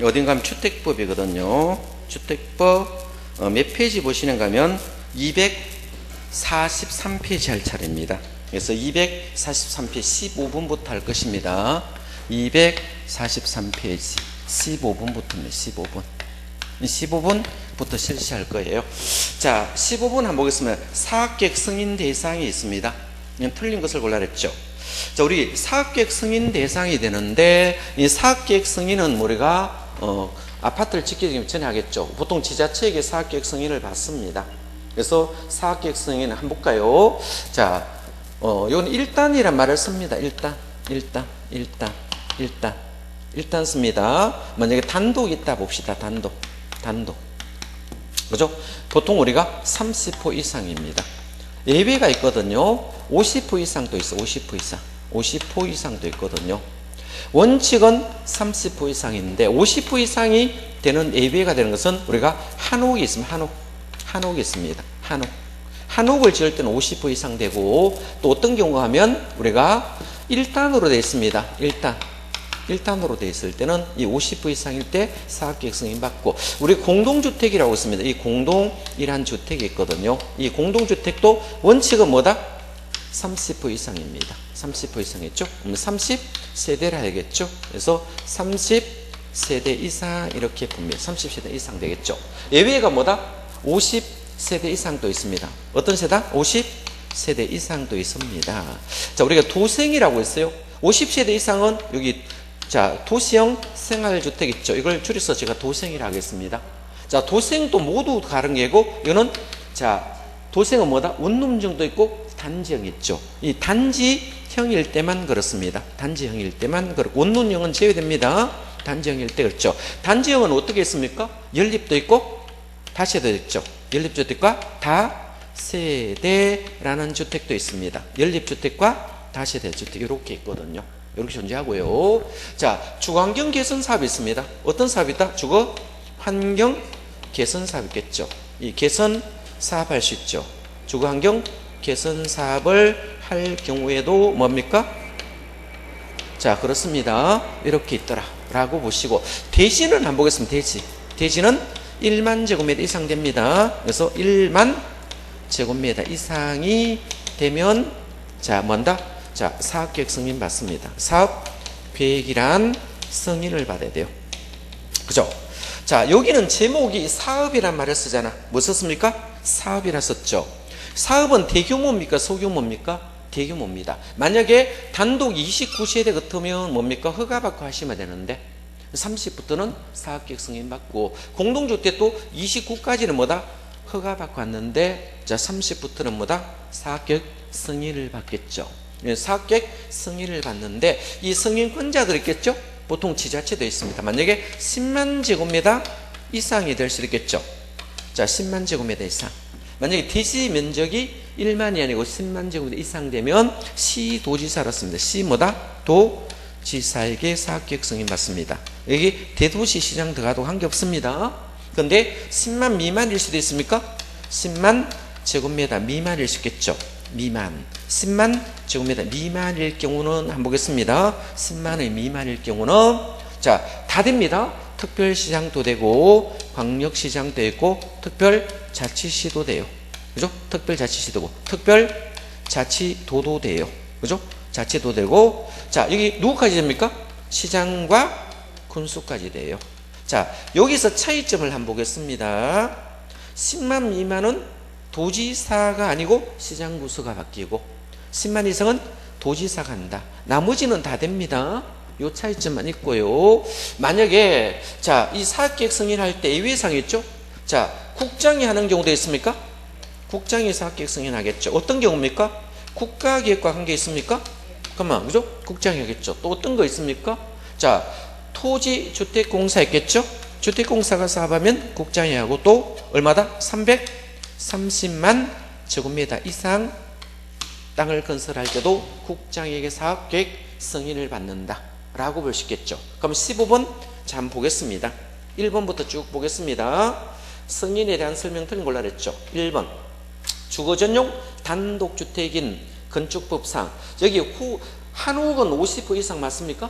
어딘가 하면 주택법이거든요. 주택법 몇 페이지 보시는가 하면 243페이지 할 차례입니다. 그래서 243페이지 15분부터 할 것입니다. 243페이지 15분부터입니다. 15분부터 실시할 거예요. 자, 15분 한번 보겠습니다. 사학계획 승인 대상이 있습니다. 틀린 것을 골라라 했죠. 자, 우리 사학계획 승인 대상이 되는데, 이 사학계획 승인은 우리가 아파트를 짓기 전에 하겠죠. 보통 지자체에게 사학계획 승인을 받습니다. 그래서 사학계획 승인을 한번 볼까요? 자, 이건 1단이란 말을 씁니다. 1단 씁니다. 만약에 단독이 있다 봅시다. 단독. 그죠? 보통 우리가 30호 이상입니다. 예외가 있거든요. 50호 이상도 있어. 50호 이상도 있거든요. 원칙은 30호 이상인데 50호 이상이 되는 예외가 되는 것은 우리가 한옥이 있으면 한옥이 있습니다. 한옥을 지을 때는 50호 이상 되고, 또 어떤 경우가 하면 우리가 1단으로 되어 있습니다. 1단으로 되어 있을 때는 이 50호 이상일 때 사학계획 승인 받고, 우리 공동주택이라고 있습니다. 이 공동이란 주택이 있거든요. 이 공동주택도 원칙은 뭐다? 30호 이상입니다. 30호 이상이죠. 그럼 30세대라 해야겠죠. 그래서 30세대 이상 이렇게 봅니다. 30세대 이상 되겠죠. 예외가 뭐다? 50세대 이상도 있습니다. 어떤 세대? 50세대 이상도 있습니다. 자, 우리가 도생이라고 했어요. 50세대 이상은 여기, 자, 도시형 생활주택 있죠. 이걸 줄여서 제가 도생이라 하겠습니다. 자, 도생도 모두 다른 게고, 이거는, 자, 도생은 뭐다? 원룸정도 있고 단지형 있죠. 이 단지형일 때만 그렇습니다. 단지형일 때만 그렇고, 원룸형은 제외됩니다. 단지형일 때 그렇죠. 단지형은 어떻게 있습니까? 연립도 있고 다세대도 있죠. 연립주택과 다세대라는 주택도 있습니다. 연립주택과 다세대 주택 이렇게 있거든요. 이렇게 존재하고요. 자, 주거환경 개선 사업이 있습니다. 어떤 사업이 있다? 주거 환경 개선 사업이 있겠죠. 이 개선 사업 할 수 있죠. 주거환경 개선 사업을 할 경우에도 뭡니까? 자, 그렇습니다. 이렇게 있더라 라고 보시고, 대지는 한번 보겠습니다. 대지는 1만 제곱미터 이상 됩니다. 그래서 1만 제곱미터 이상이 되면, 자, 뭔다? 자, 사업계획 승인 받습니다. 사업계획이란 승인을 받아야 돼요. 그죠? 자, 여기는 제목이 사업이란 말을 쓰잖아. 뭐 썼습니까? 사업이라 썼죠. 사업은 대규모입니까? 소규모입니까? 대규모입니다. 만약에 단독 29세대 같으면 뭡니까? 허가받고 하시면 되는데, 30부터는 사업계획 승인 받고, 공동주택도 29까지는 뭐다? 허가받고 왔는데, 자, 30부터는 뭐다? 사업계획 승인을 받겠죠. 사업계획 승인을 받는데, 이 승인권자들 있겠죠? 보통 지자체도 있습니다. 만약에 10만 제곱미터 이상이 될 수 있겠죠. 자, 10만 제곱미터 이상. 만약에 대지 면적이 1만이 아니고 10만 제곱미터 이상 되면 시도지사로 씁니다. 시 뭐다? 도지사에게 사업계획 승인 받습니다. 여기 대도시 시장 들어가도 관계없습니다. 그런데 10만 미만일 수도 있습니까? 10만 제곱미터 미만일 수 있겠죠. 미만. 10만 제곱미터 미만일 경우는 한번 보겠습니다. 10만의 미만일 경우는, 자, 다 됩니다. 특별시장도 되고 광역시장도 있고 특별자치시도 돼요. 그죠? 특별자치시도고 특별자치도도 돼요. 그죠? 자치도 되고, 자, 여기 누구까지 됩니까? 시장과 군수까지 돼요. 자, 여기서 차이점을 한번 보겠습니다. 10만 미만은 도지사가 아니고 시장군수가 바뀌고, 10만 이상은 도지사가 한다. 나머지는 다 됩니다. 요 차이점만 있고요. 만약에, 자, 이 사업계획 승인할 때 예외사항이 있죠? 자, 국장이 하는 경우도 있습니까? 국장이 사업계획 승인하겠죠. 어떤 경우입니까? 국가기획과 관계 있습니까? 그만, 그죠? 국장이 하겠죠. 또 어떤 거 있습니까? 자, 토지주택공사 있겠죠? 주택공사가 사업하면 국장이 하고, 또 얼마다? 330만 제곱미터 이상 땅을 건설할 때도 국장에게 사업계획 승인을 받는다 라고 볼 수 있겠죠. 그럼 15번 자, 한번 보겠습니다. 1번부터 쭉 보겠습니다. 승인에 대한 설명 틀린 걸로 그랬죠. 1번 주거전용 단독주택인 건축법상, 여기 한옥은 50% 이상 맞습니까?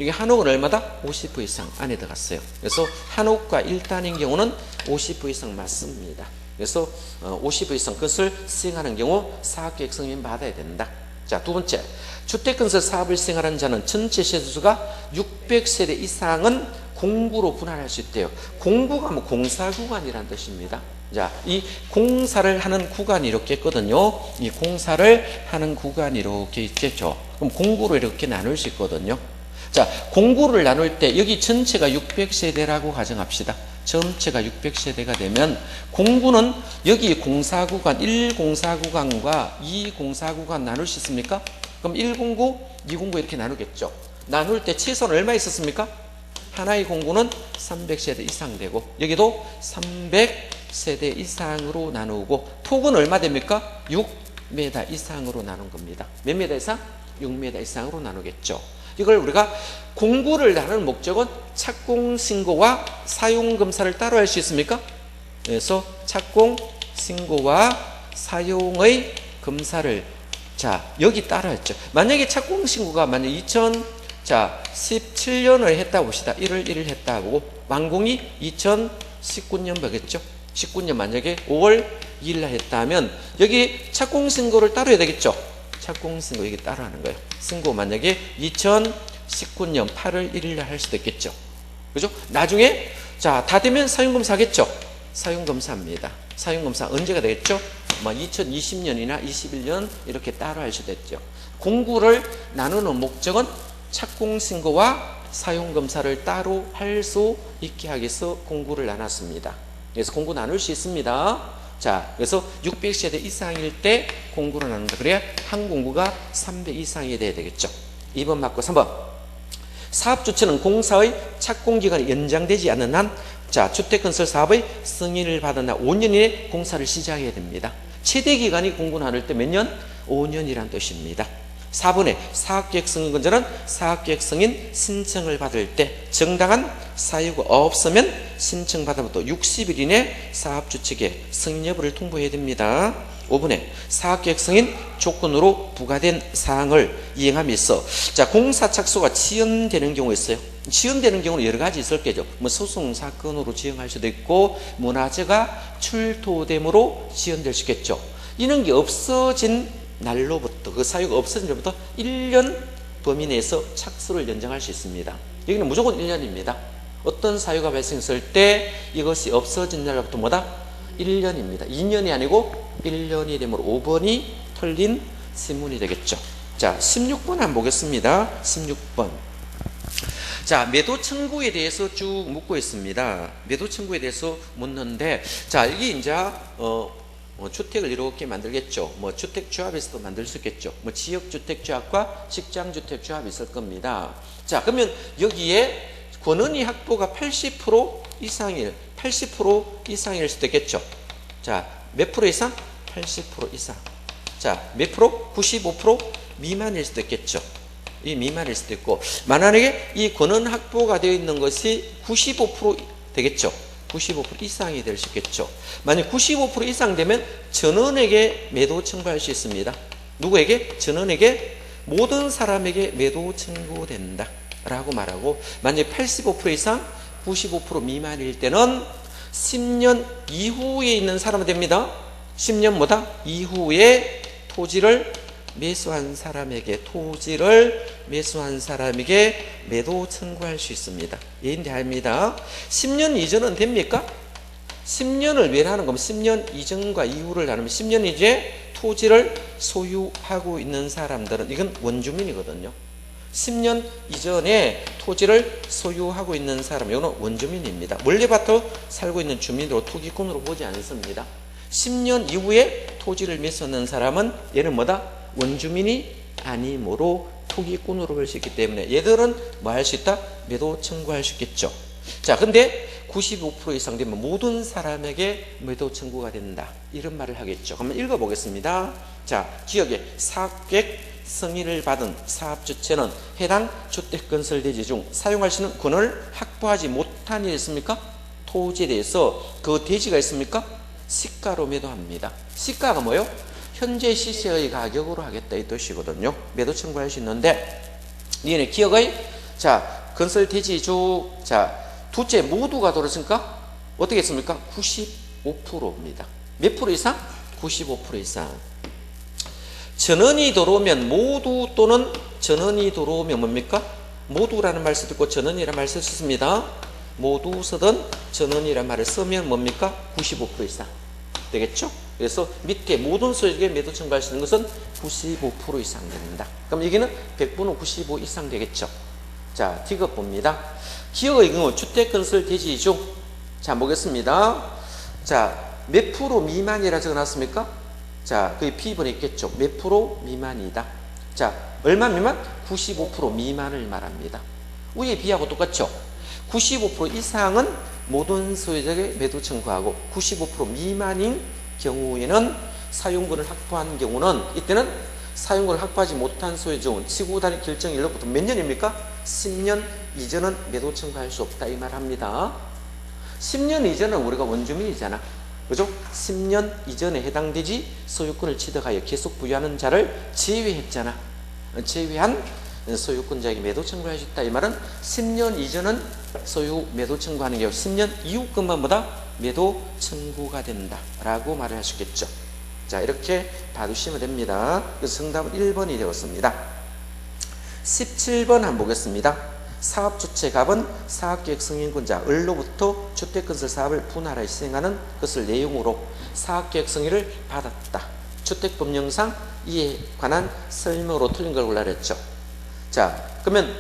이게 한옥은 얼마다? 50% 이상 안에 들어갔어요. 그래서 한옥과 1단인 경우는 50% 이상 맞습니다. 그래서 50% 이상 것을 시행하는 경우 사업계획 승인 받아야 된다. 자, 두 번째, 주택건설 사업을 시행하는 자는 전체 세대수가 600세대 이상은 공구로 분할할 수 있대요. 공구가 뭐 공사구간이라는 뜻입니다. 자, 이 공사를 하는 구간이 이렇게 있거든요. 이 공사를 하는 구간이 이렇게 있겠죠. 그럼 공구로 이렇게 나눌 수 있거든요. 자, 공구를 나눌 때 여기 전체가 600세대라고 가정합시다. 전체가 600세대가 되면 공구는 여기 공사구간 1공사구간과 2공사구간 나눌 수 있습니까? 그럼 1공구, 2공구 이렇게 나누겠죠. 나눌 때 최소한 얼마 있었습니까? 하나의 공구는 300세대 이상 되고 여기도 300세대 이상으로 나누고 폭은 얼마 됩니까? 6m 이상으로 나눈 겁니다. 몇 m 이상? 6m 이상으로 나누겠죠. 이걸 우리가 공구를 나누는 목적은 착공신고와 사용검사를 따로 할 수 있습니까? 그래서 착공신고와 사용의 검사를 자 여기 따로 했죠. 만약에 착공신고가 만약 2017년을 했다 봅시다. 1월 1일 했다고 완공이 2019년 보겠죠. 19년 만약에 5월 2일 날 했다면 여기 착공신고를 따로 해야 되겠죠. 착공신고 이게 따로 하는 거예요. 신고 만약에 2019년 8월 1일 날 할 수도 있겠죠. 그죠? 나중에 자 다 되면 사용검사 하겠죠. 사용검사입니다. 사용검사 언제가 되겠죠? 뭐 2020년이나 21년 이렇게 따로 할 수도 있죠. 공구를 나누는 목적은 착공신고와 사용검사를 따로 할 수 있게 하기 위해서 공구를 나눴습니다. 그래서 공구 나눌 수 있습니다. 자, 그래서 600세대 이상일 때 공구를 나눈다. 그래야 한 공구가 300 이상이 돼야 되겠죠. 2번 맞고 3번. 사업주체는 공사의 착공기간이 연장되지 않는 한, 자, 주택건설 사업의 승인을 받은 한 5년 이내 공사를 시작해야 됩니다. 최대 기간이 공구 나눌 때 몇 년? 5년이란 뜻입니다. 4번에 사업계획 승인권자는 사업계획 승인 신청을 받을 때 정당한 사유가 없으면 신청받아부터 60일 이내 사업주 측에 승인 여부를 통보해야 됩니다. 5번에 사업계획 승인 조건으로 부과된 사항을 이행함에 있어 자 공사 착수가 지연되는 경우가 있어요. 지연되는 경우는 여러 가지 있을 거죠. 뭐 소송 사건으로 지연할 수도 있고 문화재가 출토됨으로 지연될 수 있겠죠. 이런 게 없어진 날로부터 그 사유가 없어진 날부터 1년 범위 내에서 착수를 연장할 수 있습니다. 여기는 무조건 1년입니다. 어떤 사유가 발생했을 때 이것이 없어진 날로부터 뭐다? 1년입니다. 2년이 아니고 1년이 되므로 5번이 틀린 신문이 되겠죠. 자, 16번 한번 보겠습니다. 16번. 자, 매도 청구에 대해서 쭉 묻고 있습니다. 매도 청구에 대해서 묻는데, 자, 이게 이제, 주택을 이렇게 만들겠죠. 뭐 주택조합에서도 만들 수 있겠죠. 뭐 지역주택조합과 직장주택조합이 있을 겁니다. 자, 그러면 여기에 권은희 확보가 80% 이상일 수도 있겠죠. 자, 몇 프로 이상? 80% 이상. 자, 몇 프로? 95% 미만일 수도 있겠죠. 이 미만일 수도 있고, 만약에 이 권은 확보가 되어 있는 것이 95% 되겠죠. 95% 이상이 될 수 있겠죠. 만약 95% 이상 되면 전원에게 매도 청구할 수 있습니다. 누구에게? 전원에게 모든 사람에게 매도 청구된다 라고 말하고, 만약 85% 이상 95% 미만일 때는 10년 이후에 있는 사람은 됩니다. 10년 뭐다? 이후에 토지를 매수한 사람에게 매도 청구할 수 있습니다. 예인대합니다. 10년 이전은 됩니까? 10년을 왜 하는 거면 10년 이전과 이후를 나누면 10년 이제 토지를 소유하고 있는 사람들은 이건 원주민이거든요. 10년 이전에 토지를 소유하고 있는 사람, 이거는 원주민입니다. 원래부터 살고 있는 주민으로 토기꾼으로 보지 않습니다. 10년 이후에 토지를 매수하는 사람은 얘는 뭐다? 원주민이 아니므로 토기꾼으로 볼 수 있기 때문에 얘들은 뭐 할 수 있다? 매도 청구할 수 있겠죠. 자, 근데 95% 이상 되면 모든 사람에게 매도 청구가 된다. 이런 말을 하겠죠. 한번 읽어보겠습니다. 자, 지역에 사업계획 승인을 받은 사업주체는 해당 주택건설 대지 중 사용할 수 있는 권을 확보하지 못한 일이 있습니까? 토지에 대해서 그 대지가 있습니까? 시가로 매도합니다. 시가가 뭐예요? 현재 시세의 가격으로 하겠다 이 뜻이거든요. 매도 청구할 수 있는데 얘네 기업의 자, 건설 대지주, 자, 두째 모두가 들어왔으니까 어떻게 했습니까? 95%입니다. 몇 프로 이상? 95% 이상. 전원이 들어오면 모두 또는 전원이 들어오면 뭡니까? 모두라는 말 쓰고 전원이라는 말 쓸 수 있습니다. 모두 쓰든 전원이라는 말을 쓰면 뭡니까? 95% 이상 되겠죠? 그래서 밑에 모든 소유주에게 매도 청구할 수 있는 것은 95% 이상 됩니다. 그럼 여기는 100분의 95 이상 되겠죠? 자, D급 봅니다. 기업의 경우 주택건설 대지주, 자, 보겠습니다. 자, 몇 프로 미만이라 적어놨습니까? 자, 거기 P번에 있겠죠. 몇 프로 미만이다. 자, 얼마 미만? 95% 미만을 말합니다. 위에 B하고 똑같죠? 95% 이상은 모든 소유자에게 매도 청구하고 95% 미만인 경우에는 사용권을 확보한 경우는 이때는 사용권을 확보하지 못한 소유주는 지구 단위 결정일로부터 몇 년입니까? 10년 이전은 매도 청구할 수 없다 이 말합니다. 10년 이전은 우리가 원주민이잖아. 그죠? 10년 이전에 해당되지 소유권을 취득하여 계속 부여하는 자를 제외했잖아. 제외한 소유권자에게 매도 청구할 수 있다 이 말은 10년 이전은 소유 매도 청구하는 게 10년 이후 것만보다 매도 청구가 된다 라고 말을 할 수 있겠죠. 자, 이렇게 봐두시면 됩니다. 그래서 정답은 1번이 되었습니다. 17번 한번 보겠습니다. 사업주체갑은 사업계획 승인권자 을로부터 주택건설 사업을 분할하여 시행하는 것을 내용으로 사업계획 승인을 받았다. 주택법령상 이에 관한 설명으로 틀린 걸 골라라 했죠. 자, 그러면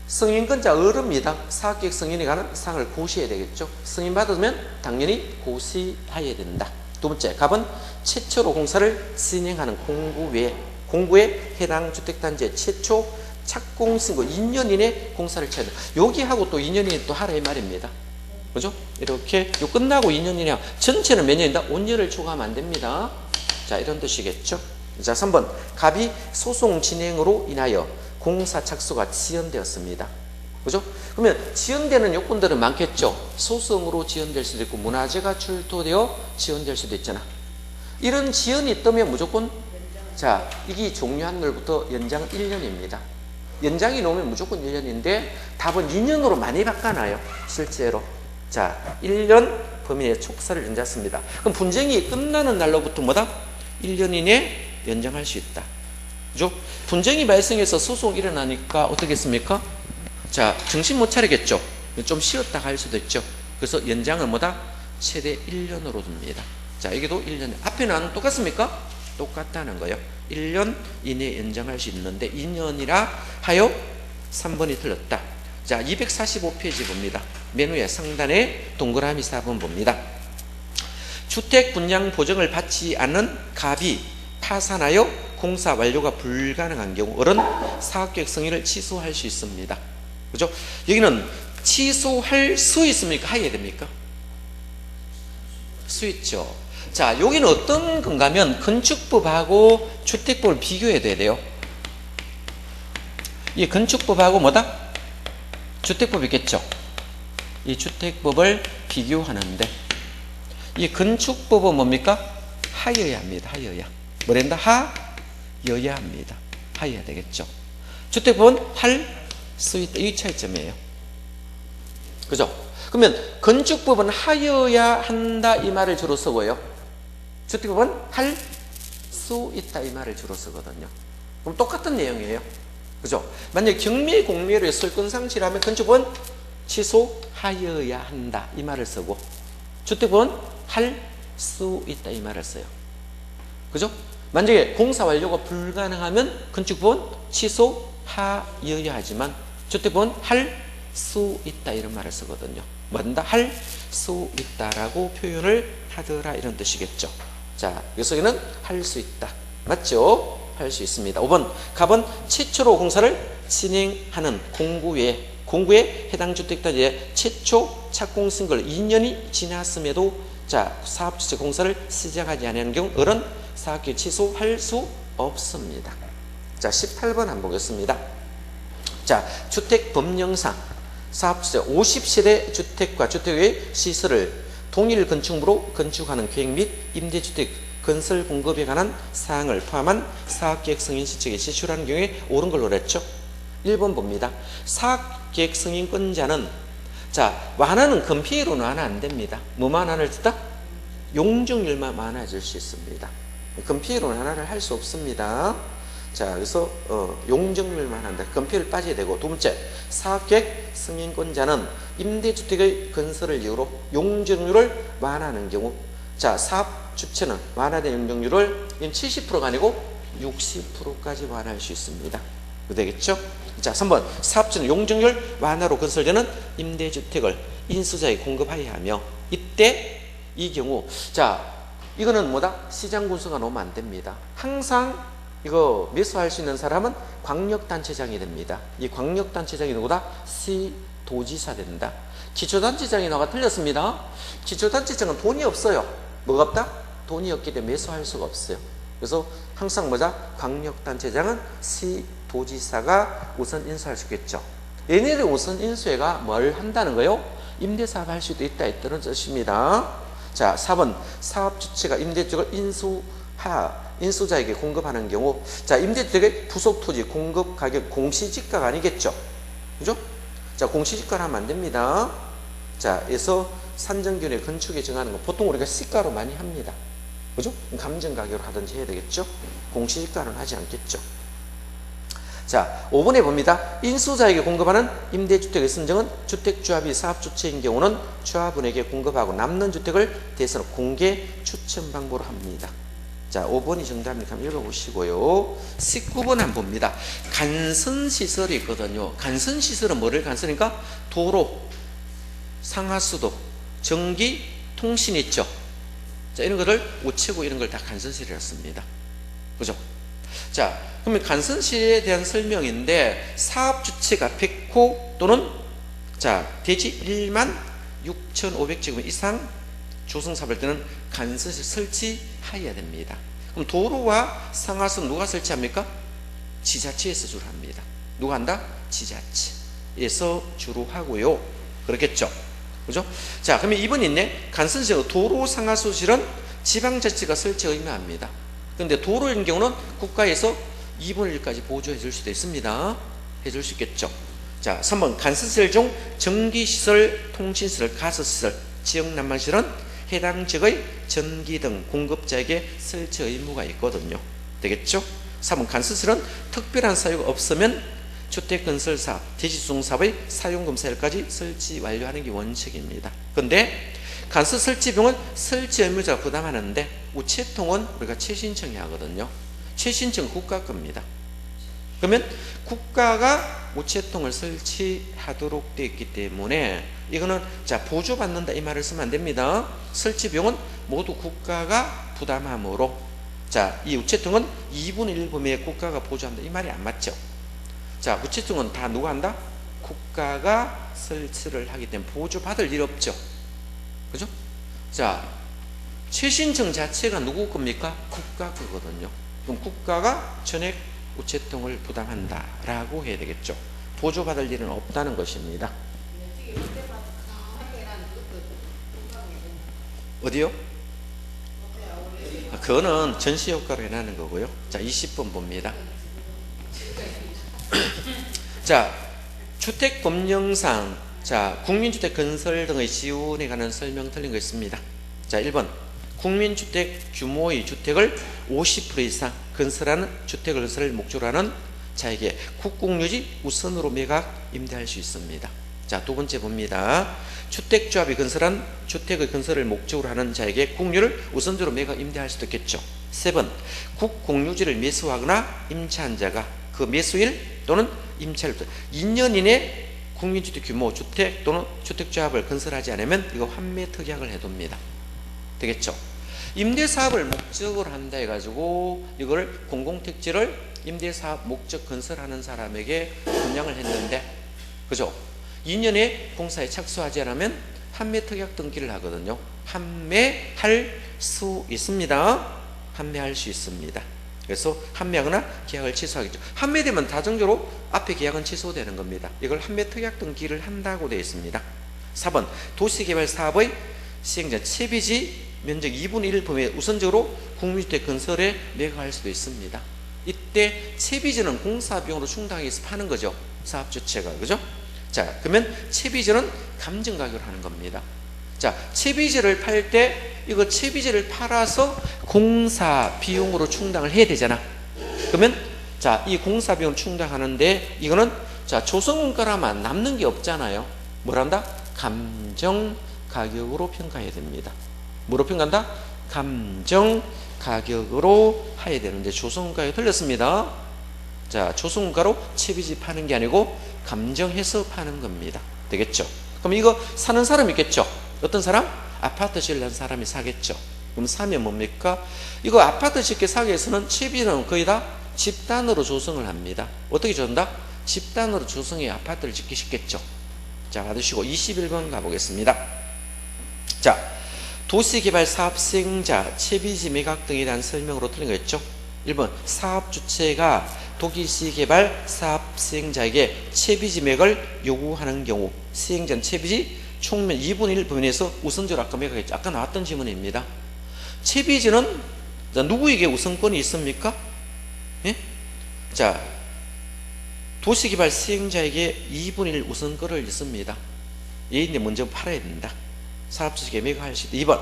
승인권자 을입니다. 사업계획 승인에 관한 사항을 고시해야 되겠죠. 승인 받으면 당연히 고시해야 된다. 두 번째, 갑은 최초로 공사를 진행하는 공구에 해당 주택단지의 최초 착공신고 2년 이내 공사를 쳐야 된다. 여기하고 또 2년 이내 또 하라 이 말입니다. 그죠? 이렇게 요 끝나고 2년 이내 전체는 몇 년이다? 5년을 초과하면 안 됩니다. 자, 이런 뜻이겠죠. 자, 3번 갑이 소송 진행으로 인하여 공사 착수가 지연되었습니다. 그죠? 그러면 지연되는 요건들은 많겠죠. 소송으로 지연될 수도 있고 문화재가 출토되어 지연될 수도 있잖아. 이런 지연이 있다면 무조건 자, 이게 종료한 날부터 연장 1년입니다. 연장이 넘으면 무조건 1년인데 답은 2년으로 많이 바꿔놔요. 실제로. 자, 1년 범위 내에 촉사를 연장했습니다. 그럼 분쟁이 끝나는 날로부터 뭐다? 1년 이내 연장할 수 있다. 그죠? 분쟁이 발생해서 소송이 일어나니까 어떻게 했습니까? 자, 정신 못 차리겠죠? 좀 쉬었다 갈 수도 있죠. 그래서 연장을 뭐다? 최대 1년으로 둡니다. 자, 여기도 1년. 앞에는 똑같습니까? 똑같다는 거예요. 1년 이내에 연장할 수 있는데 2년이라 하여 3번이 틀렸다. 자, 245페이지 봅니다. 맨 위에 상단에 동그라미 4번 봅니다. 주택 분양 보증을 받지 않은 갑이 파산하여 공사 완료가 불가능한 경우 을은 사업계획 승인을 취소할 수 있습니다. 그죠? 여기는 취소할 수 있습니까? 하야 됩니까? 수 있죠. 자, 여기는 어떤 건가면 건축법하고 주택법을 비교해야 돼요. 이 건축법하고 뭐다? 주택법이겠죠. 이 주택법을 비교하는데 이 건축법은 뭡니까? 하여야 합니다. 하여야. 뭐랜다? 하여야 합니다. 하여야 되겠죠. 주택법은 할 수 있다. 이 차이점이에요. 그죠? 그러면 건축법은 하여야 한다 이 말을 주로 쓰고요. 주택법은 할 수 있다 이 말을 주로 쓰거든요. 그럼 똑같은 내용이에요. 그죠? 만약 경매 공매로 설건상실하면 건축법은 취소하여야 한다 이 말을 쓰고 주택법은 할 수 있다 이 말을 써요. 그죠? 만약에 공사 완료가 불가능하면 건축법은 취소하여야 하지만 주택법은 할 수 있다 이런 말을 쓰거든요. 뭐한다? 할 수 있다라고 표현을 하더라 이런 뜻이겠죠. 자, 그래서 여기는 할 수 있다. 맞죠? 할 수 있습니다. 5번 갑은 최초로 공사를 진행하는 공구에 해당 주택단지의 최초 착공 신고를 2년이 지났음에도 자, 사업주체 공사를 시작하지 않은 경우 을은 사업계획 취소할 수 없습니다. 자, 18번 한번 보겠습니다. 자, 주택법령상 사업주체 50세대 주택과 주택의 시설을 동일 건축물로 건축하는 계획 및 임대주택 건설 공급에 관한 사항을 포함한 사업계획 승인 시책에 제출하는 경우에 옳은 걸로 그랬죠. 1번 봅니다. 사업계획 승인권자는 자, 완화는 금피로 완화 안 됩니다. 뭐만 완화를 했다? 용적률만 완화해줄 수 있습니다. 금피로 완화를 할 수 없습니다. 자, 그래서 용적률만 한다. 금피를 빠져야 되고, 두 번째, 사업계획 승인권자는 임대주택의 건설을 이유로 용적률을 완화하는 경우, 자, 사업 주체는 완화된 용적률을 70%가 아니고 60%까지 완화할 수 있습니다. 되겠죠? 자, 3번, 사업주는 용적률 완화로 건설되는 임대주택을 인수자에게 공급하여야 하며, 이때 이 경우, 자, 이거는 뭐다? 시장 군수가 놓으면 안 됩니다. 항상 이거 매수할 수 있는 사람은 광역단체장이 됩니다. 이 광역단체장이 누구다? 시도지사 된다. 기초단체장이 나가 틀렸습니다. 기초단체장은 돈이 없어요. 뭐가 없다? 돈이 없기 때문에 매수할 수가 없어요. 그래서 항상 뭐다? 광역단체장은 시도지사가 우선 인수할 수 있겠죠. 얘네들 우선 인수회가 뭘 한다는 거요? 임대사업 할 수도 있다 했다는 뜻입니다. 자, 4번, 사업주체가 임대주택을 인수자에게 공급하는 경우, 자, 임대주택의 부속토지 공급 가격 공시지가가 아니겠죠. 그죠? 자, 공시지가를 하면 안 됩니다. 자, 그래서 산정기준에 건축에 정하는 거 보통 우리가 시가로 많이 합니다. 그죠? 감정가격으로 하든지 해야 되겠죠? 공시지가는 하지 않겠죠. 자, 5번에 봅니다. 인수자에게 공급하는 임대주택의 선정은 주택조합이 사업주체인 경우는 조합원에게 공급하고 남는 주택을 대선 공개 추천 방법으로 합니다. 자, 5번이 정답이니까 한번 읽어보시고요. 19번 한번 봅니다. 간선시설이 있거든요. 간선시설은 뭐를 간선이니까? 도로, 상하수도, 전기, 통신 있죠. 자, 이런 거를 우체국 이런 걸 다 간선시설이라고 씁니다. 그죠? 자, 그러면 간선시설에 대한 설명인데, 사업 주체가 100호 또는 자, 대지 1만 6,500제곱 이상 조성사업할 때는 간선시설 설치해야 됩니다. 그럼 도로와 상하수 누가 설치합니까? 지자체에서 주로 합니다. 누가 한다? 지자체에서 주로 하고요. 그렇겠죠? 그죠? 자, 그러면 2번 있네. 간선시설 도로 상하수실은 지방자치가 설치 의무합니다. 그런데 도로인 경우는 국가에서 2분의 1까지 보조해 줄 수도 있습니다. 해줄 수 있겠죠. 자, 3번 간선시설 중 전기시설, 통신시설, 가스시설, 지역난방시설은 해당 지역의 전기 등 공급자에게 설치 의무가 있거든요. 되겠죠? 3번 간선시설은 특별한 사유가 없으면 주택건설사업, 대지조성사업의 사용검사일까지 설치 완료하는 게 원칙입니다. 그런데 간선 설치 비용은 설치 의무자가 부담하는데 우체통은 우리가 최신청해야 하거든요. 최신청은 국가 겁니다. 그러면 국가가 우체통을 설치하도록 되어 있기 때문에 이거는 자, 보조받는다 이 말을 쓰면 안 됩니다. 설치 비용은 모두 국가가 부담하므로 자, 이 우체통은 2분의 1 범위에 국가가 보조한다 이 말이 안 맞죠. 자, 우체통은 다 누가 한다? 국가가 설치를 하기 때문에 보조받을 일 없죠. 그죠? 자, 최신청 자체가 누구 겁니까? 국가 거거든요. 그럼 국가가 전액 우체통을 부담한다라고 해야 되겠죠. 보조받을 일은 없다는 것입니다. 어디요? 그거는 전시효과로 해나는 거고요. 자, 20번 봅니다. 자, 주택법령상 자, 국민주택 건설 등의 지원에 관한 설명 틀린 거 있습니다. 자, 1번 국민주택 규모의 주택을 50% 이상 건설하는 주택 건설을 목적으로 하는 자에게 국공유지 우선으로 매각 임대할 수 있습니다. 자, 두 번째 봅니다. 주택조합이 건설한 주택의 건설을 목적으로 하는 자에게 국유를 우선적으로 매각 임대할 수도 있겠죠. 세 번 국공유지를 매수하거나 임차한 자가 그 매수일 또는 임차일 2년 이내 국민주택 규모 주택 또는 주택조합을 건설하지 않으면 이거 환매 특약을 해둡니다. 되겠죠? 임대사업을 목적으로 한다 해가지고 이걸 공공택지를 임대사업 목적 건설하는 사람에게 분양을 했는데 그죠? 2년에 공사에 착수하지 않으면 환매 특약 등기를 하거든요. 환매할 수 있습니다. 환매할 수 있습니다. 그래서 환매하거나 계약을 취소하겠죠. 환매되면 다정적으로 앞에 계약은 취소되는 겁니다. 이걸 환매 특약 등기를 한다고 되어 있습니다. 4번 도시개발 사업의 시행자 채비지 면적 2분의 1 범위에 우선적으로 국민주택 건설에 매각할 수도 있습니다. 이때 채비지는 공사 비용으로 충당해서 파는 거죠. 사업주체가. 그죠? 자, 그러면 채비제는 감정가격으로 하는 겁니다. 자, 채비제를 팔 때 이거 채비제를 팔아서 공사 비용으로 충당을 해야 되잖아. 그러면 자, 이 공사 비용 충당하는데 이거는 자, 조성원가라면 남는 게 없잖아요. 뭐란다? 감정 가격으로 평가해야 됩니다. 뭐로 평가한다? 감정 가격으로 해야 되는데 조성가에 틀렸습니다. 자, 조성가로 채비지 파는 게 아니고 감정해서 파는 겁니다. 되겠죠? 그럼 이거 사는 사람 있겠죠? 어떤 사람? 아파트 지으려는 사람이 사겠죠. 그럼 사면 뭡니까? 이거 아파트 짓게 사기 위해서는 채비는 거의 다 집단으로 조성을 합니다. 어떻게 조성한다? 집단으로 조성해 아파트를 짓기 쉽겠죠. 자, 받으시고 21번 가보겠습니다. 자, 도시개발 사업 수행자, 채비지 매각 등에 대한 설명으로 틀린 거 있죠? 1번, 사업주체가 도시개발 사업 수행자에게 채비지 매각을 요구하는 경우 수행자는 채비지 총면 2분의 1 부분에서 우선적으로 아까 매각했죠. 아까 나왔던 질문입니다. 채비지는 누구에게 우선권이 있습니까? 예? 자, 도시개발 수행자에게 2분의 1 우선권을 있습니다. 얘인데 먼저 팔아야 된다. 사업주체가 매각할 수 있다. 2번,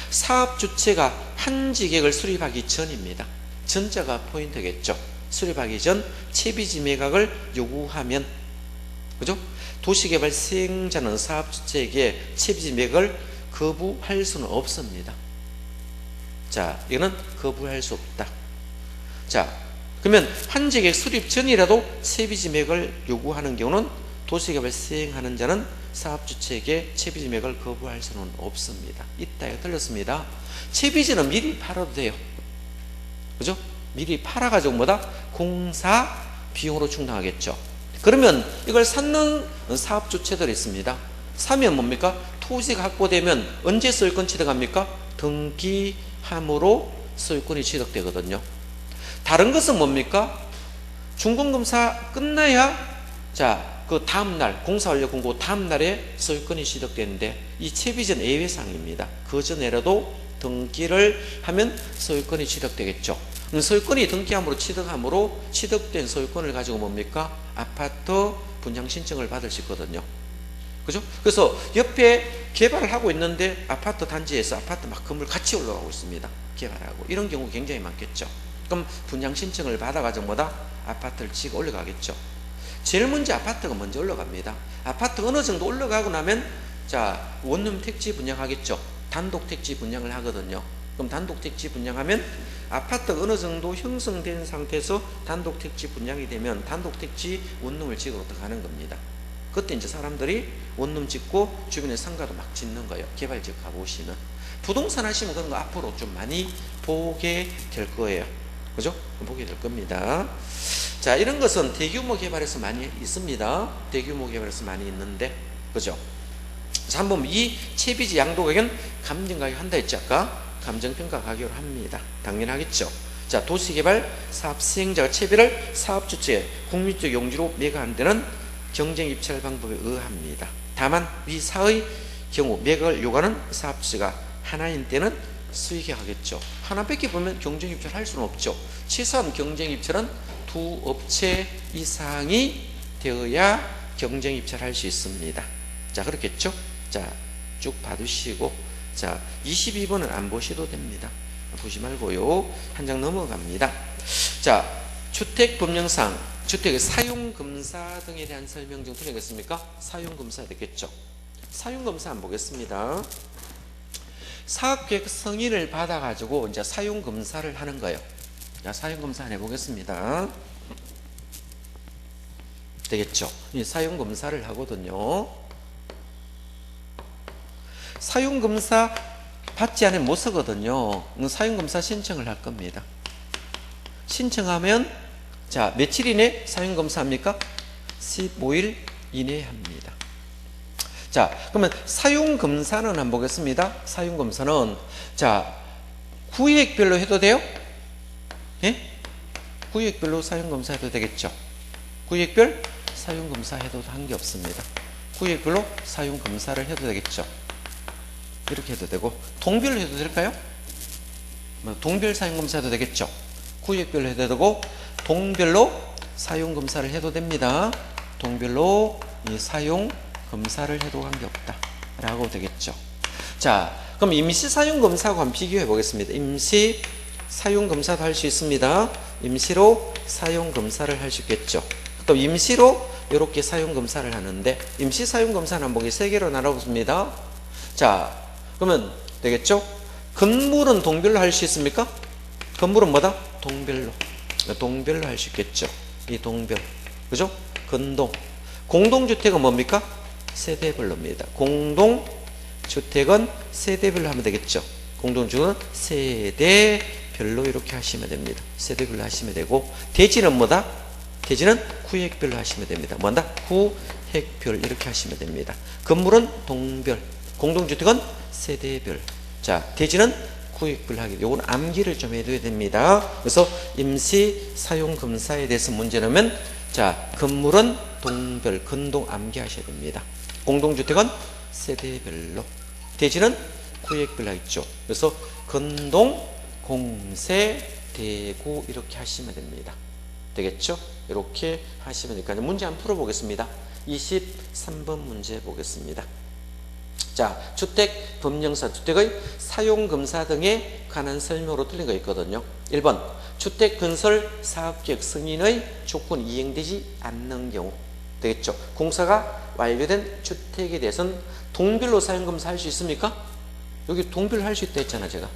사업주체가 한지계획을 수립하기 전입니다. 전자가 포인트겠죠. 수립하기 전 채비지 매각을 요구하면, 그죠? 도시개발 수행자는 사업주체에게 채비지 매각을 거부할 수는 없습니다. 자, 이거는 거부할 수 없다. 자, 그러면 한지계획 수립 전이라도 채비지 매각을 요구하는 경우는 도시개발 수행하는 자는 사업주체에게 채비지 매각을 거부할 수는 없습니다. 있다요. 틀렸습니다. 채비지는 미리 팔아도 돼요. 그죠? 미리 팔아가지고 뭐다? 공사 비용으로 충당하겠죠. 그러면 이걸 사는 사업주체들이 있습니다. 사면 뭡니까? 토지가 확보되면 언제 소유권 취득합니까? 등기함으로 소유권이 취득되거든요. 다른 것은 뭡니까? 준공검사 끝나야 자, 그 다음날 공사 완료 공고 다음날에 소유권이 취득되는데 이 채비전 예외상입니다. 그 전에라도 등기를 하면 소유권이 취득되겠죠. 소유권이 등기함으로 취득함으로 취득된 소유권을 가지고 뭡니까? 아파트 분양 신청을 받을 수 있거든요. 그죠? 그래서 옆에 개발을 하고 있는데 아파트 단지에서 아파트 막 건물 같이 올라가고 있습니다. 개발하고. 이런 경우 굉장히 많겠죠. 그럼 분양 신청을 받아가지고 뭐다? 아파트를 지고 올라가겠죠. 제일 먼저 아파트가 먼저 올라갑니다. 아파트 어느 정도 올라가고 나면 자, 원룸 택지 분양하겠죠. 단독 택지 분양을 하거든요. 그럼 단독 택지 분양하면 아파트가 어느 정도 형성된 상태에서 단독 택지 분양이 되면 단독 택지 원룸을 지으러 가는 겁니다. 그때 이제 사람들이 원룸 짓고 주변에 상가도 막 짓는 거예요. 개발지역 가보시면. 부동산 하시면 그런 거 앞으로 좀 많이 보게 될 거예요. 그죠? 보게 될 겁니다. 자, 이런 것은 대규모 개발에서 많이 있습니다. 대규모 개발에서 많이 있는데, 그죠? 자, 한번 이 채비지 양도 가격은 감정 가격 한다 했죠, 아까? 감정평가 가격으로 합니다. 당연하겠죠. 자, 도시개발 사업 수행자가 채비를 사업주체 국민적 용지로 매각하는 데는 경쟁 입찰 방법에 의합니다. 다만 위 사의 경우 매각을 요구하는 사업주체가 하나인 때는 수익에 하겠죠. 하나밖에 보면 경쟁 입찰 할 수는 없죠. 최소한 경쟁 입찰은 두 업체 이상이 되어야 경쟁 입찰 할 수 있습니다. 자, 그렇겠죠? 자, 쭉 봐두시고 자, 22번은 안 보셔도 됩니다. 보지 말고요. 한 장 넘어갑니다. 자, 주택법령상 주택의 사용검사 등에 대한 설명 좀 드리겠습니까? 사용검사 되겠죠. 사용검사 한번 보겠습니다. 사업계획 승인을 받아가지고 이제 사용검사를 하는 거예요. 자, 사용검사 해보겠습니다. 되겠죠. 사용검사를 하거든요. 사용검사 받지 않으면 못 쓰거든요. 사용검사 신청을 할 겁니다. 신청하면 자, 며칠 이내 사용검사합니까? 15일 이내에 합니다. 자, 그러면 사용검사는 한번 보겠습니다. 사용검사는 자, 구역별로 해도 돼요? 예? 구역별로 사용검사 해도 되겠죠. 구역별 사용검사 해도 한계없습니다. 구역별로 사용검사를 해도 되겠죠. 이렇게 해도 되고, 동별로 해도 될까요? 동별 사용검사 해도 되겠죠. 구역별로 해도 되고 동별로 사용검사를 해도 됩니다. 동별로 이 사용 검사를 해도 관계없다 라고 되겠죠. 자, 그럼 임시 사용 검사하고 한번 비교해 보겠습니다. 임시 사용 검사도 할 수 있습니다. 임시로 사용 검사를 할 수 있겠죠. 또 임시로 이렇게 사용 검사를 하는데, 임시 사용 검사는 한번 보기 3개로 나눠보습니다. 자, 그러면 되겠죠? 건물은 동별로 할 수 있습니까? 건물은 뭐다? 동별로. 동별로 할 수 있겠죠. 이 동별. 그죠? 건동. 공동주택은 뭡니까? 세대별로입니다. 공동주택은 세대별로 하면 되겠죠. 공동주택은 세대별로 이렇게 하시면 됩니다. 세대별로 하시면 되고, 대지는 뭐다? 대지는 구획별로 하시면 됩니다. 뭔다? 구획별 이렇게 하시면 됩니다. 건물은 동별, 공동주택은 세대별. 자, 대지는 구획별로 하기. 요건 암기를 좀 해둬야 됩니다. 그래서 임시 사용 검사에 대해서 문제 내면, 자, 건물은 동별, 건동 암기하셔야 됩니다. 공동주택은 세대별로, 대지는 구획별로 있죠. 그래서 건동, 공세, 대구 이렇게 하시면 됩니다. 되겠죠? 이렇게 하시면 되니까 문제 한번 풀어보겠습니다. 23번 문제 보겠습니다. 자, 주택 법령상 주택의 사용검사 등에 관한 설명으로 틀린 거 있거든요. 1번 주택 건설 사업계획 승인의 조건이 이행되지 않는 경우 되겠죠. 공사가 완료된 주택에 대해서는 동별로 사용검사 할 수 있습니까? 여기 동별로 할 수 있다 했잖아 제가.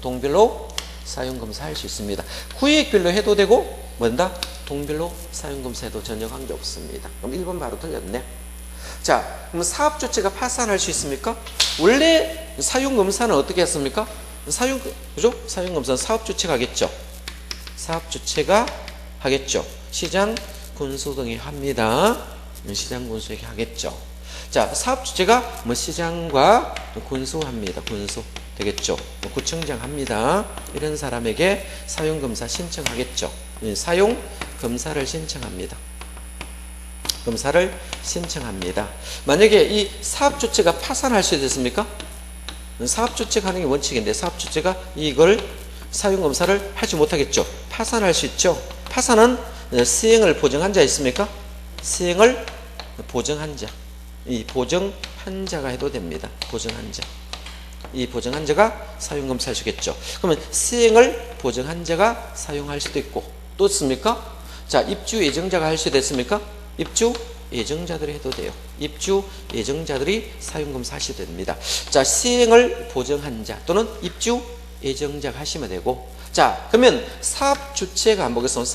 동별로 사용검사 할 수 있습니다. 구획별로 해도 되고 뭔다? 동별로 사용검사 해도 전혀 관계없습니다. 그럼 1번 바로 틀렸네. 자, 그럼 사업주체가 파산할 수 있습니까? 원래 사용검사는 어떻게 했습니까? 그죠? 사용검사는 사업주체가 하겠죠. 사업주체가 하겠죠. 시장, 군수 등이 합니다. 시장, 군수에게 하겠죠. 자, 사업주체가 뭐 시장과 군수합니다. 군수 되겠죠. 구청장 합니다. 이런 사람에게 사용검사 신청하겠죠. 사용검사를 신청합니다. 검사를 신청합니다. 만약에 이 사업주체가 파산할 수 있습니까? 사업주체가 하는 게 원칙인데 사업주체가 이걸 사용검사를 하지 못하겠죠. 파산할 수 있죠. 파산은 시행을 보정한 자 있습니까? 시행을 보정한 자. 이 보정한 자가 해도 됩니다. 보정한 자. 이 보정한 자가 사용검사할 수 있겠죠. 그러면 시행을 보정한 자가 사용할 수도 있고 또 있습니까? 자, 입주 예정자가 할 수도 있습니까? 입주 예정자들이 해도 돼요. 입주 예정자들이 사용검사 하셔도 됩니다. 자, 시행을 보정한 자 또는 입주 예정자가 하시면 되고, 자, 그러면 사업주체가 안 보겠습니다.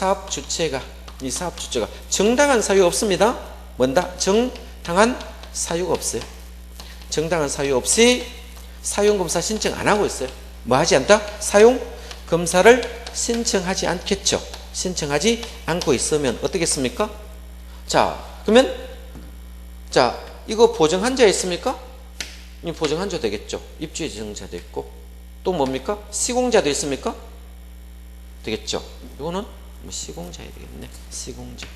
사업주체가 정당한 사유가 없습니다. 뭔다? 정당한 사유가 없어요. 정당한 사유 없이 사용검사 신청 안 하고 있어요. 뭐 하지 않다? 사용검사를 신청하지 않겠죠. 신청하지 않고 있으면 어떻겠습니까? 자, 그러면 자, 이거 보정한 자 있습니까? 이 보정한 자 되겠죠. 입주 예정자도 있고 또 뭡니까? 시공자도 있습니까? 되겠죠. 이거는 뭐 시공자야 되겠네. 시공자.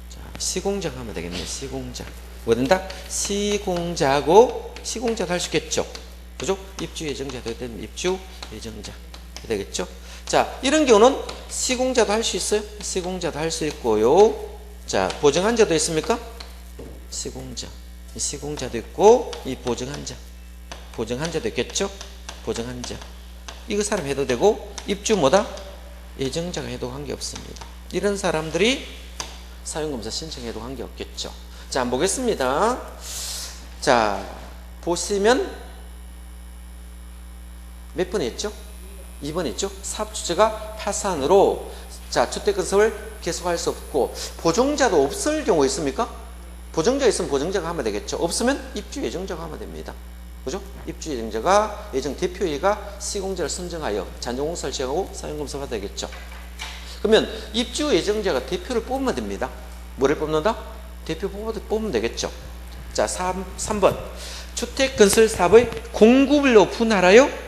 자, 시공자 하면 되겠네. 시공자. 뭐 된다? 시공자고 시공자도 할 수 있겠죠. 그죠? 입주 예정자도 되면 입주 예정자 되겠죠. 자, 이런 경우는 시공자도 할 수 있어요. 시공자도 할 수 있고요. 자, 보정한 자도 있습니까? 시공자도 있고 이 보정한 자도 있겠죠. 보정한 자 이거 사람 해도 되고 입주 뭐다? 예정자가 해도 관계없습니다. 이런 사람들이 사용검사 신청해도 관계없겠죠. 자, 한번 보겠습니다. 자, 보시면 몇 번 했죠? 2번 했죠? 사업주체가 파산으로 자, 주택건설을 계속할 수 없고 보정자도 없을 경우 있습니까? 보정자 있으면 보정자가 하면 되겠죠. 없으면 입주 예정자가 하면 됩니다. 그죠? 입주 예정자가 예정 대표회의가 시공자를 선정하여 잔정공사를 시행하고 사용검사 받아야 되겠죠. 그러면 입주 예정자가 대표를 뽑으면 됩니다. 뭐를 뽑는다? 대표 뽑으면 되겠죠. 자, 3번 주택건설 사업의 공급을로 분할하여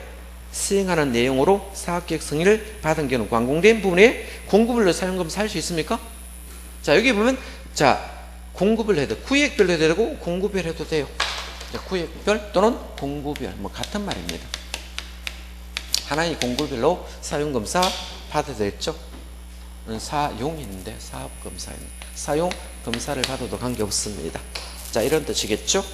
시행하는 내용으로 사업계획 승인을 받은 경우 완공된 부분에 공급을로 사용검사 할 수 있습니까? 자, 여기 보면 자, 공급을 해도 구획별로 해도 되고 공급별 해도 돼요. 자, 구획별 또는 공급별 뭐 같은 말입니다. 하나의 공급별로 사용검사 받아야 되겠죠. 사용인데 사업검사인 사용 검사를 받아도 관계없습니다. 자, 이런 뜻이겠죠.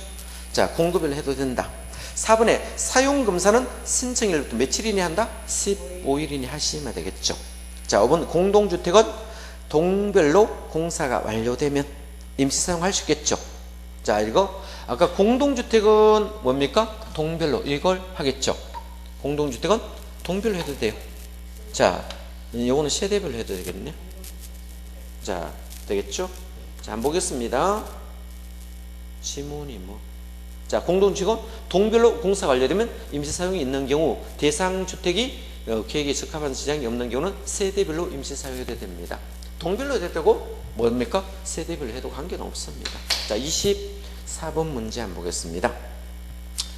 자, 공급을 해도 된다. 4번에 사용검사는 신청일부터 며칠이니 한다? 15일이니 하시면 되겠죠. 자, 5번 공동주택은 동별로 공사가 완료되면 임시 사용할 수 있겠죠. 자, 이거 아까 공동주택은 뭡니까? 동별로 이걸 하겠죠. 공동주택은 동별로 해도 돼요. 자, 이거는 세대별로 해도 되겠네. 자, 되겠죠? 자, 한번 보겠습니다. 지문이 뭐. 자, 공동주택은 동별로 공사가 완료되면 임시 사용이 있는 경우 대상 주택이 계획에 적합한 지장이 없는 경우는 세대별로 임시 사용해도 됩니다. 동별로 해도 되고 뭡니까? 세대별로 해도 관계는 없습니다. 자, 24번 문제 한번 보겠습니다.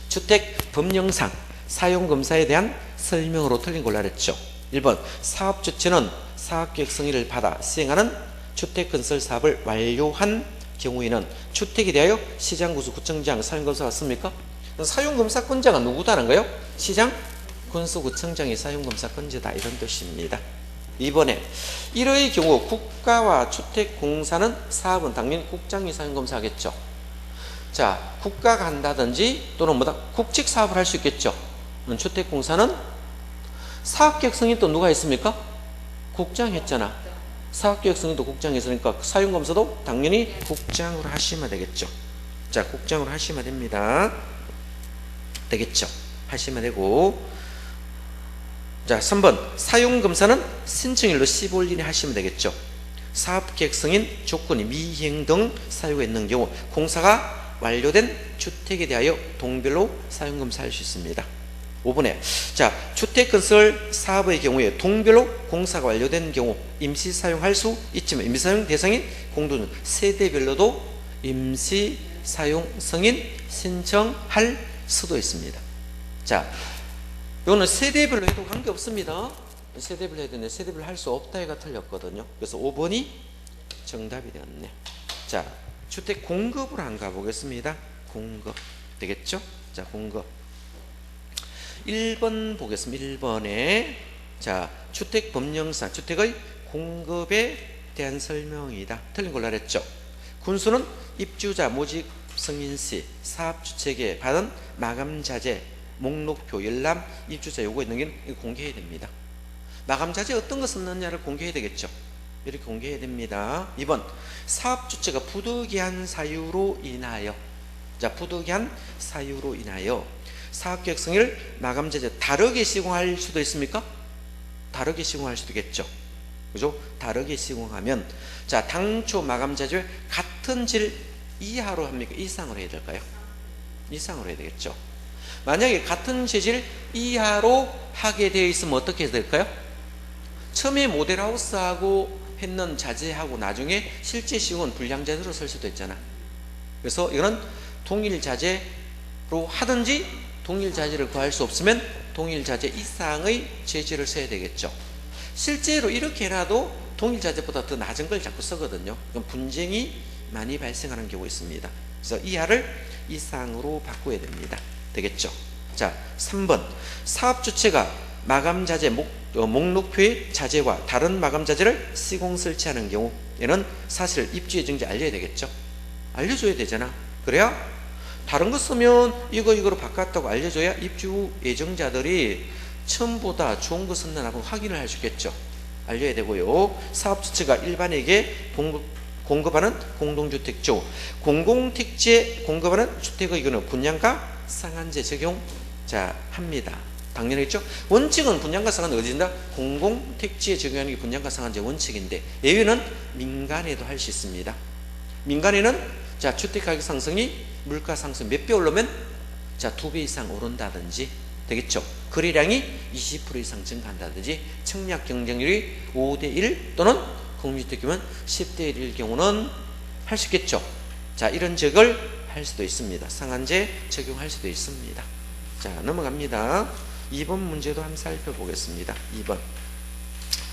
주택 법령상 사용검사에 대한 설명으로 틀린 걸 알았죠. 1번 사업주체는 사업계획 승인을 받아 시행하는 주택건설 사업을 완료한 경우에는 주택에 대하여 시장군수 구청장 사용검사가 왔습니까? 사용검사권자가 누구다는 거예요? 시장 군수구청장이 사용검사권자다 이런 뜻입니다. 2번에 이러의 경우 국가와 주택공사는 사업은 당연히 국장이 사용검사하겠죠. 자, 국가가 한다든지 또는 뭐다 국책 사업을 할 수 있겠죠. 주택공사는 사업계획 승인 또 누가 했습니까? 국장이 했잖아. 사업계획 승인도 국장이 했으니까 사용검사도 당연히 국장으로 하시면 되겠죠. 자, 국장으로 하시면 됩니다. 되겠죠. 하시면 되고. 자, 3번 사용검사는 신청일로 15일 이내 하시면 되겠죠. 사업계획 승인 조건이 미행 등 사유가 있는 경우 공사가 완료된 주택에 대하여 동별로 사용검사할 수 있습니다. 5번에 자, 주택건설 사업의 경우에 동별로 공사가 완료된 경우 임시 사용할 수 있지만 임시 사용 대상인 공동 세대별로도 임시 사용 승인 신청할 수도 있습니다. 자, 이거는 세대별로 해도 관계없습니다. 세대별로 해야 되는데 세대별로 할 수 없다 해가 틀렸거든요. 그래서 5번이 정답이 되었네. 자, 주택 공급을 한번 가보겠습니다. 공급 되겠죠? 자, 공급 1번 보겠습니다. 1번에 자, 주택 법령상 주택의 공급에 대한 설명이다. 틀린 걸로 알았죠. 군수는 입주자 모집 승인 시 사업주택에 받은 마감자재 목록표 열람 입주자 요구에 있는 게 공개해야 됩니다. 마감자재 어떤 거 썼느냐를 공개해야 되겠죠. 이렇게 공개해야 됩니다. 2번 사업주체가 부득이한 사유로 인하여 자, 부득이한 사유로 인하여 사업계획 승인을 마감자재 다르게 시공할 수도 있습니까? 다르게 시공할 수도 있겠죠. 그죠? 다르게 시공하면 자, 당초 마감자재 같은 질 이하로 합니까? 이상으로 해야 될까요? 이상으로 해야 되겠죠. 만약에 같은 재질 이하로 하게 되어 있으면 어떻게 해야 될까요? 처음에 모델하우스하고 했는 자재하고 나중에 실제 시공은 불량자재로 쓸 수도 있잖아. 그래서 이거는 동일 자재로 하든지 동일 자재를 구할 수 없으면 동일 자재 이상의 재질을 써야 되겠죠. 실제로 이렇게 해놔도 동일 자재보다 더 낮은 걸 자꾸 쓰거든요. 그럼 분쟁이 많이 발생하는 경우가 있습니다. 그래서 이하를 이상으로 바꿔야 됩니다. 되겠죠. 자, 3번 사업주체가 마감자재 목록표의 자재와 다른 마감자재를 시공 설치하는 경우에는 사실 입주 예정자 알려야 되겠죠. 알려줘야 되잖아. 그래야 다른 거 쓰면 이거로 바꿨다고 알려줘야 입주 예정자들이 처음보다 좋은 거 썼나 하고 확인을 할 수 있겠죠. 알려야 되고요. 사업주체가 일반에게 공급하는 공동주택조 공공택지에 공급하는 주택의 경우는 분양가 상한제 적용 자 합니다. 당연하겠죠. 원칙은 분양가 상한제 어디인다? 공공택지에 적용하는 게 분양가 상한제 원칙인데 예외는 민간에도 할 수 있습니다. 민간에는 자, 주택가격 상승이 물가 상승 몇 배 오르면 자, 2배 이상 오른다든지 되겠죠. 거래량이 20% 이상 증가한다든지 청약 경쟁률이 5대1 또는 공유주택이면 10대 1일 경우는 할 수 있겠죠. 자, 이런 적을 할 수도 있습니다. 상한제 적용할 수도 있습니다. 자, 넘어갑니다. 2번 문제도 한번 살펴보겠습니다. 2번.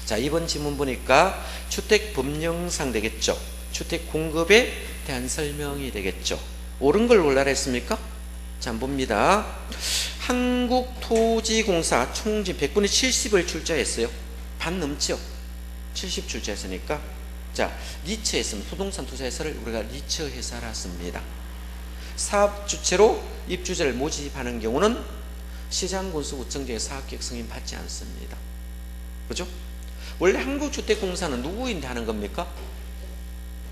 자, 2번 지문 보니까 주택 법령상 되겠죠. 주택 공급에 대한 설명이 되겠죠. 옳은 걸 올라라 했습니까? 자, 한번 봅니다. 한국토지공사 총진 100분의 70을 출자했어요. 반 넘죠. 70출자했으니까 자, 니처 했으면 부동산 투자 회사를 우리가 니처 회사라 씁니다. 사업 주체로 입주자를 모집하는 경우는 시장군수 구청장의 사업계획 승인 받지 않습니다. 그죠? 원래 한국주택공사는 누구인데 하는 겁니까?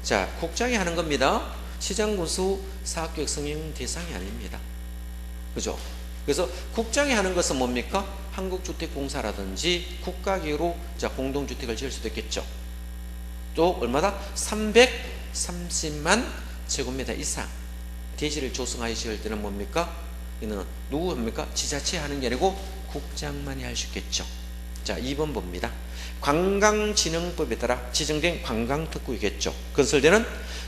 자, 국장이 하는 겁니다. 시장군수 사업계획 승인 대상이 아닙니다. 그죠? 그래서 국장이 하는 것은 뭡니까? 한국주택공사라든지 국가기로 자, 공동주택을 지을 수도 있겠죠. 또 얼마다? 330만 제곱미터 이상 대지를 조성하여 지을 때는 뭡니까? 이는 누구 합니까? 지자체 하는 게 아니고 국장만이 할 수 있겠죠. 자, 2번 봅니다. 관광진흥법에 따라 지정된 관광특구이겠죠. 건설되는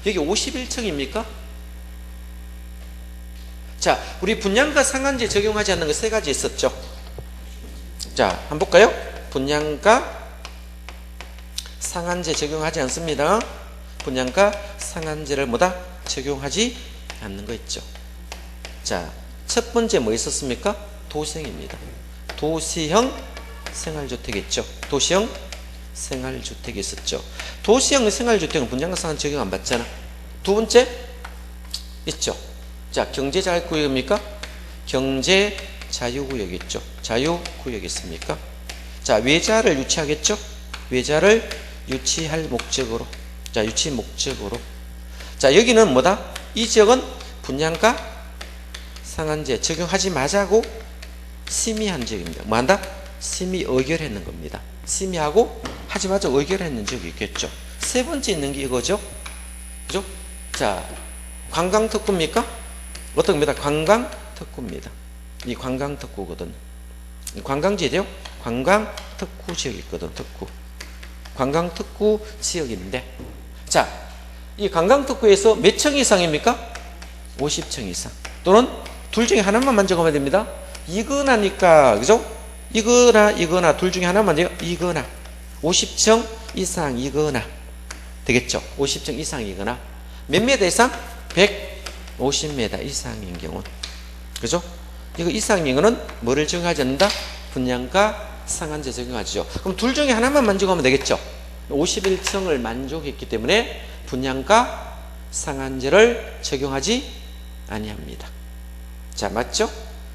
여기 51층입니까? 자, 우리 분양가 상한제 적용하지 않는 거 세 가지 있었죠. 자, 한번 볼까요? 분양가 상한제 적용하지 않습니다. 분양가 상한제를 뭐다? 적용하지 않는 거 있죠. 자, 첫 번째 뭐 있었습니까? 도시형입니다. 도시형 생활주택 있죠. 도시형 생활주택이 있었죠. 도시형 생활주택은 분양가 상한제 적용 안 받잖아. 두 번째 있죠. 자, 경제자유구역입니까? 경제자유구역 있죠. 자유구역 있습니까? 자, 외자를 유치하겠죠? 외자를 유치할 목적으로. 자, 유치 목적으로. 자, 여기는 뭐다? 이 지역은 분양가 상한제 적용하지 마자고 심의한 지역입니다. 뭐 한다? 심의 의결했는 겁니다. 심의하고 하지 마자 의결했는 지역이 있겠죠. 세 번째 있는 게 이거죠. 그죠? 자, 관광특구입니까? 어떤 겁니다? 관광특구입니다. 이 관광특구거든. 관광지대요? 관광특구 지역이 있거든. 특구. 관광특구 지역인데, 자, 이 관광특구에서 몇 층 이상입니까? 50층 이상. 또는 둘 중에 하나만 만족하면 됩니다. 이거나니까, 그죠? 이거나 둘 중에 하나만 돼요. 이거나. 50층 이상이거나. 되겠죠? 50층 이상이거나. 몇 미터 이상? 150m 이상인 경우. 그죠? 이거 이상인 거는 뭐를 적용하지 않는다? 분양가 상한제 적용하죠. 그럼 둘 중에 하나만 만족하면 되겠죠. 51층을 만족했기 때문에 분양가 상한제를 적용하지 아니합니다. 자, 맞죠?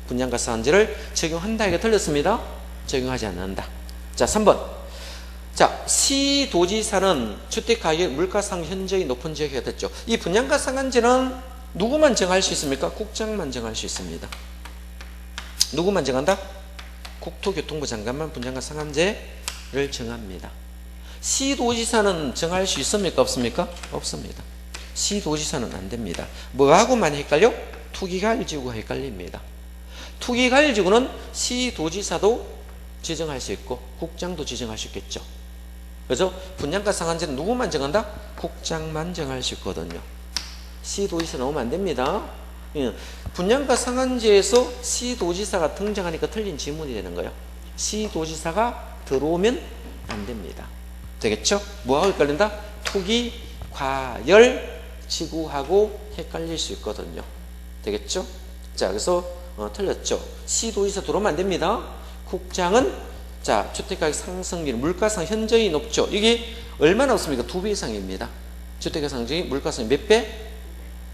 분양가 상한제를 적용한다. 이거 틀렸습니다. 적용하지 않는다. 자, 3번. 자, 시도지사는 주택가격 물가상 현저히 높은 지역이 됐죠. 이 분양가 상한제는 누구만 정할 수 있습니까? 국장만 정할 수 있습니다. 누구만 정한다? 국토교통부 장관만 분양가 상한제를 정합니다. 시도지사는 정할 수 있습니까? 없습니까? 없습니다. 시도지사는 안 됩니다. 뭐하고 많이 헷갈려? 투기가일지구가 헷갈립니다. 투기가일지구는 시도지사도 지정할 수 있고 국장도 지정할 수 있겠죠. 그래서 분양가 상한제는 누구만 정한다? 국장만 정할 수 있거든요. 시도지사 나오면 안 됩니다. 분양가 상한제에서 시도지사가 등장하니까 틀린 지문이 되는 거예요. 시도지사가 들어오면 안 됩니다. 되겠죠? 뭐하고 헷갈린다? 투기, 과열, 지구하고 헷갈릴 수 있거든요. 되겠죠? 자, 그래서 틀렸죠. 시도지사 들어오면 안 됩니다. 국장은 자, 주택가격 상승률, 물가상 현저히 높죠. 이게 얼마나 높습니까? 2배 이상입니다. 주택가격 상승이 물가상이 몇 배?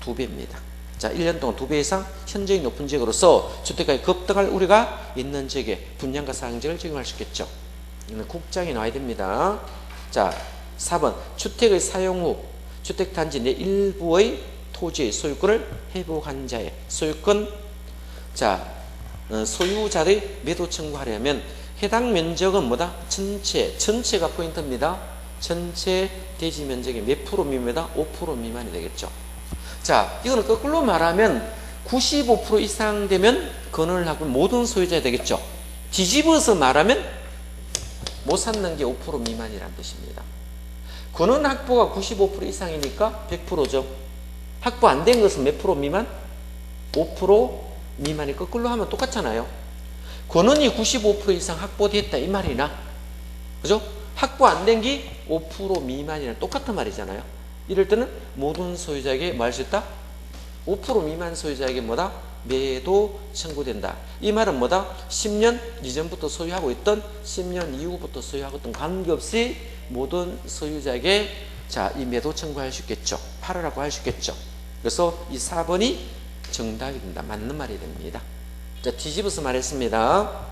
2배입니다. 자, 1년 동안 2배 이상 현저히 높은 지역으로서 주택가격이 급등할 우려가 있는 지역에 분양가 상한제를 적용할 수 있겠죠. 이는 국장이 나와야 됩니다. 자, 4번. 주택의 사용 후 주택단지 내 일부의 토지의 소유권을 회복한 자의 소유권, 자, 소유자의 매도 청구하려면 해당 면적은 뭐다? 전체가 포인트입니다. 전체 대지 면적의 몇 프로 미만이다? 5% 미만이 되겠죠. 자, 이거는 거꾸로 말하면 95% 이상 되면 건을 하고 모든 소유자가 되겠죠. 뒤집어서 말하면 못 샀는 게 5% 미만이라는 뜻입니다. 권은 확보가 95% 이상이니까 100%죠. 확보 안 된 것은 몇 프로 미만? 5% 미만이 거꾸로 하면 똑같잖아요. 권은이 95% 이상 확보됐다 이 말이나, 그죠? 확보 안 된 게 5% 미만이랑 똑같은 말이잖아요. 이럴 때는 모든 소유자에게 뭐 할 수 있다? 5% 미만 소유자에게 뭐다? 매도 청구된다. 이 말은 뭐다? 10년 이전부터 소유하고 있던 10년 이후부터 소유하고 있던 관계없이 모든 소유자에게 자, 이 매도 청구할 수 있겠죠. 팔으라고 할 수 있겠죠. 그래서 이 4번이 정답이 된다. 맞는 말이 됩니다. 자, 뒤집어서 말했습니다.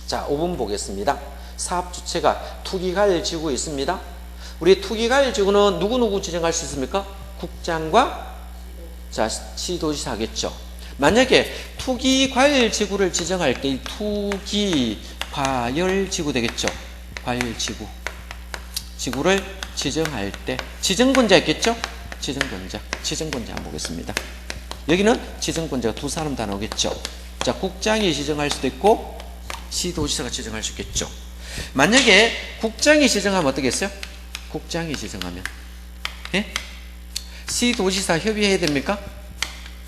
자, 5번 보겠습니다. 사업 주체가 투기과열지구에 있습니다. 우리 투기과열지구는 누구 지정할 수 있습니까? 국장과 자, 시도지사겠죠. 만약에 투기과열지구를 지정할 때 이 투기과열지구 되겠죠. 과열지구 지구를 지정할 때 지정권자 있겠죠? 지정권자 한번 보겠습니다. 여기는 지정권자가 두 사람 다 나오겠죠. 자, 국장이 지정할 수도 있고 시도지사가 지정할 수 있겠죠. 만약에 국장이 지정하면 어떻겠어요? 국장이 지정하면 예? 시도지사 협의해야 됩니까?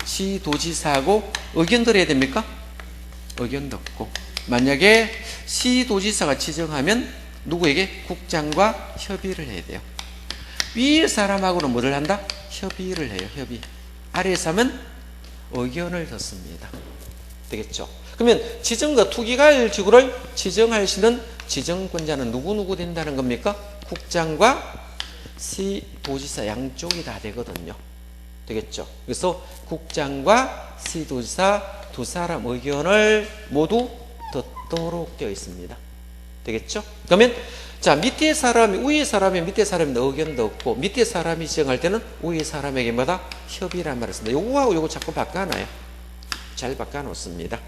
시도지사하고 의견 들어야 됩니까? 의견도 없고. 만약에 시도지사가 지정하면 누구에게? 국장과 협의를 해야 돼요. 위에 사람하고는 뭐를 한다? 협의를 해요. 협의. 아래에서 하면 의견을 듣습니다. 되겠죠? 그러면 지정과 투기과열지구를 지정할 수 있는 지정권자는 누구 된다는 겁니까? 국장과 시도지사 양쪽이 다 되거든요. 되겠죠? 그래서 국장과 시도지사 두 사람 의견을 모두 듣도록 되어 있습니다. 되겠죠? 그러면 자, 밑에 사람이 위에 사람이 밑에 사람이 의견도 없고 밑에 사람이 지정할 때는 위에 사람에게마다 협의란 말을 씁니다. 요거하고 요거 자꾸 바꿔놔요. 잘 바꿔놓습니다.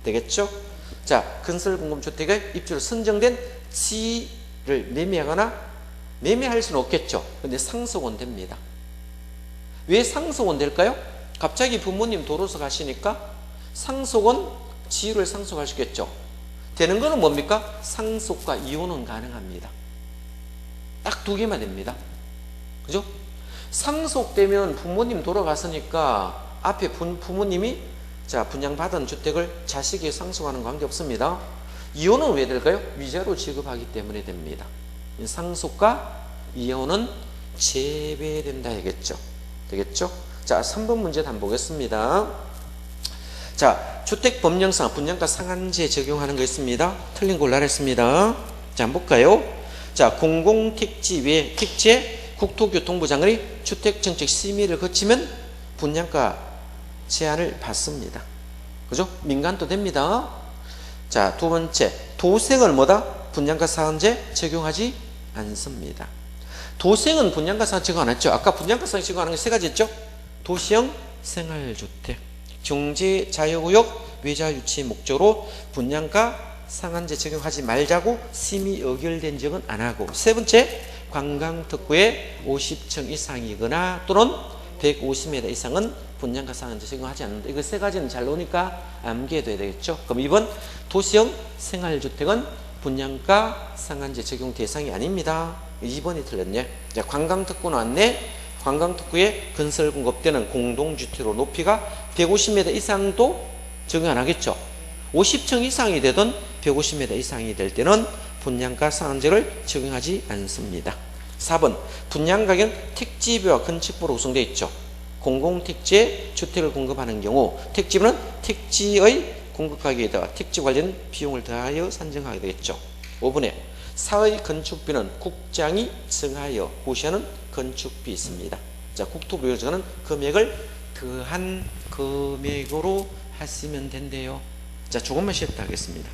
되겠죠? 자, 건설공급주택의 입주로 선정된 지를 매매하거나 매매할 수는 없겠죠. 근데 상속은 됩니다. 왜 상속은 될까요? 갑자기 부모님 도로서 가시니까 상속은 지유를 상속할 수 있겠죠. 되는 거는 뭡니까? 상속과 이혼은 가능합니다. 딱 두 개만 됩니다. 그죠? 상속되면 부모님 돌아갔으니까 앞에 부모님이 자, 분양받은 주택을 자식에게 상속하는 관계 없습니다. 이혼은 왜 될까요? 위자료 지급하기 때문에 됩니다. 상속과 이혼은 제외된다 하겠죠. 되겠죠? 자, 3번 문제 한번 보겠습니다. 자, 주택법령상 분양가 상한제 적용하는 거 있습니다. 틀린 걸로 알았습니다. 자, 한번 볼까요? 자, 공공택지 외 택지에 국토교통부 장관이 주택정책 심의를 거치면 분양가 제한을 받습니다. 그죠? 민간도 됩니다. 자, 두 번째, 도생은 뭐다? 분양가 상한제 적용하지 않습니다. 도생은 분양가 상한제 적용 안 했죠? 아까 분양가 상한제 적용하는 게 세 가지 있죠? 도시형 생활주택, 경제자유구역 외자유치 목적으로 분양가 상한제 적용하지 말자고 심의 의결된 적은 안 하고, 세 번째, 관광특구에 50층 이상이거나 또는 150m 이상은 분양가 상한제 적용하지 않는다. 이거 세 가지는 잘 나오니까 암기해둬야 되겠죠. 그럼 2번, 도시형 생활주택은 분양가 상한제 적용 대상이 아닙니다. 2번이 틀렸네. 자, 관광특구 나왔네. 관광특구에 건설공급되는 공동주택으로 높이가 150m 이상도 적용 안 하겠죠. 50층 이상이 되든 150m 이상이 될 때는 분양가 상한제를 적용하지 않습니다. 4번, 분양가격은 택지비와 건축비로 구성되어 있죠. 공공택지에 주택을 공급하는 경우 택지비는 택지의 공급가격에다가 택지 관련 비용을 더하여 산정하게 되겠죠. 5번에 사의 건축비는 국장이 정하여 고시하는 건축비 있습니다. 자, 국토부가 정하는 금액을 더한 금액으로 하시면 된대요. 자, 조금만 쉬었다 하겠습니다.